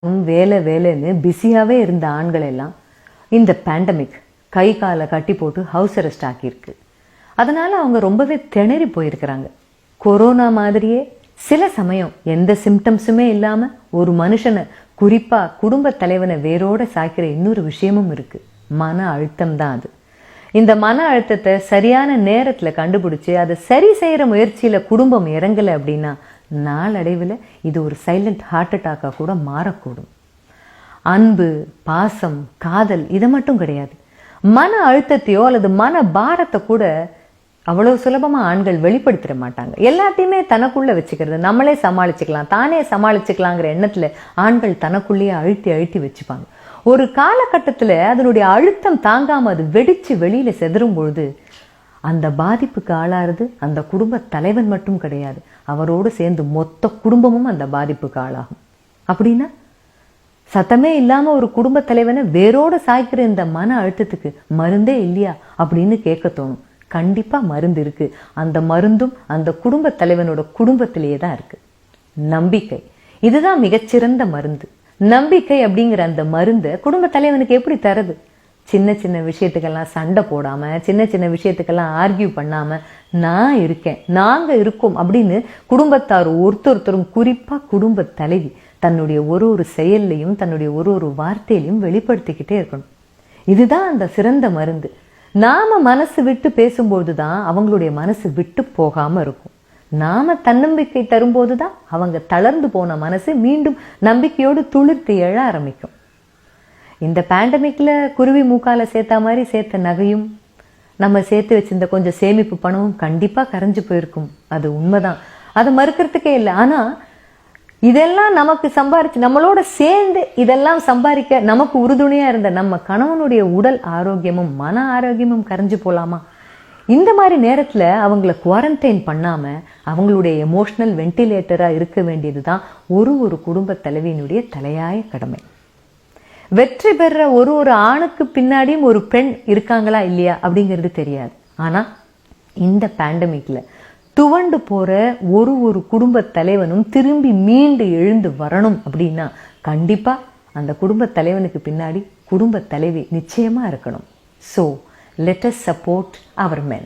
வேலை வேலைன்னு பிஸியாகவே இருந்த ஆண்கள் எல்லாம் இந்த பேண்டமிக் கை காலை கட்டி போட்டு ஹவுஸ் அரெஸ்ட் ஆக்கியிருக்கு. அதனால் அவங்க ரொம்பவே திணறி போயிருக்கிறாங்க. கொரோனா மாதிரியே சில சமயம் எந்த சிம்டம்ஸுமே இல்லாமல் ஒரு மனுஷனை, குறிப்பாக குடும்ப தலைவனை வேரோட சாய்க்கிற இன்னொரு விஷயமும் இருக்குது. மன அழுத்தம் தான் அது. இந்த மன அழுத்தத்தை சரியான நேரத்தில் கண்டுபிடிச்சி அதை சரி செய்கிற முயற்சியில் குடும்பம் இறங்கலை அப்படின்னா நாளடைவில் இது ஒரு சைலண்ட் ஹார்ட் அட்டாக்காக கூட மாறக்கூடும். அன்பு, பாசம், காதல் இதை மட்டும் கிடையாது, மன அழுத்தத்தையோ அல்லது மன பாரத்தை கூட அவ்வளோ சுலபமாக ஆண்கள் வெளிப்படுத்திட மாட்டாங்க. எல்லாத்தையுமே தனக்குள்ளே வச்சுக்கிறது, நம்மளே சமாளிச்சுக்கலாம், தானே சமாளிச்சுக்கலாங்கிற எண்ணத்தில் ஆண்கள் தனக்குள்ளேயே அழுத்தி அழுத்தி வச்சுப்பாங்க. ஒரு காலகட்டத்தில் அதனுடைய அழுத்தம் தாங்காமல் அது வெடித்து வெளியில் செதறும் பொழுது அந்த பாதிப்புக்கு ஆளாகிறது அந்த குடும்ப தலைவன் மட்டும் கிடையாது, அவரோடு சேர்ந்து மொத்த குடும்பமும் அந்த பாதிப்புக்கு ஆளாகும். அப்படின்னா சத்தமே இல்லாமல் ஒரு குடும்ப தலைவனை வேரோடு சாய்க்கிற இந்த மன அழுத்தத்துக்கு மருந்தே இல்லையா அப்படின்னு கேட்க தோணும். கண்டிப்பாக மருந்து இருக்கு. அந்த மருந்தும் அந்த குடும்ப தலைவனோட குடும்பத்திலேயே தான் இருக்கு. நம்பிக்கை, இதுதான் மிகச்சிறந்த மருந்து. நம்பிக்கை அப்படிங்கிற அந்த மருந்தை குடும்ப தலைவனுக்கு எப்படி தரது? சின்ன சின்ன விஷயத்துக்கெல்லாம் சண்டை போடாம, சின்ன சின்ன விஷயத்துக்கெல்லாம் ஆர்கியூ பண்ணாம, நான் இருக்கேன், நாங்க இருக்கோம் அப்படின்னு குடும்பத்தார் ஒருத்தரும், குறிப்பா குடும்ப தலைவி தன்னுடைய ஒரு செயல்லையும் தன்னுடைய ஒரு வார்த்தையிலையும் வெளிப்படுத்திக்கிட்டே இருக்கணும். இதுதான் அந்த சிறந்த மருந்து. நாம மனசு விட்டு பேசும்போது தான் அவங்களுடைய மனசு விட்டு போகாம இருக்கும். நாம தன்னம்பிக்கை தரும்போது தான் அவங்க தளர்ந்து போன மனசு மீண்டும் நம்பிக்கையோடு துளிர்த்து எழ ஆரம்பிக்கும். இந்த பேண்டமிக்ல குருவி மூக்கால சேர்த்தா மாதிரி சேர்த்த நகையும் நம்ம சேர்த்து வச்சிருந்த கொஞ்சம் சேமிப்பு பணமும் கண்டிப்பா கரைஞ்சு போயிருக்கும். அது உண்மைதான், அதை மறுக்கிறதுக்கே இல்லை. ஆனா இதெல்லாம் நமக்கு சம்பாரிச்சு, நம்மளோட சேர்ந்து இதெல்லாம் சம்பாதிக்க நமக்கு உறுதுணையா இருந்த நம்ம கணவனுடைய உடல் ஆரோக்கியமும் மன ஆரோக்கியமும் கரைஞ்சு போலாமா? இந்த மாதிரி நேரத்துல அவங்கள குவாரண்டைன் பண்ணாம அவங்களுடைய எமோஷனல் வென்டிலேட்டரா இருக்க வேண்டியது தான் ஒரு குடும்ப தலைவியினுடைய தலையாய கடமை. வெற்றி பெற ஒரு ஆணுக்கு பின்னாடியும் ஒரு பெண் இருக்காங்களா இல்லையா அப்படிங்கிறது தெரியாது. ஆனா இந்த பேண்டமிக்ல துவண்டு போற ஒரு குடும்ப தலைவனும் திரும்பி மீண்டு எழுந்து வரணும் அப்படின்னா கண்டிப்பா அந்த குடும்ப தலைவனுக்கு பின்னாடி குடும்ப தலைவி நிச்சயமா இருக்கணும். So let us support our men.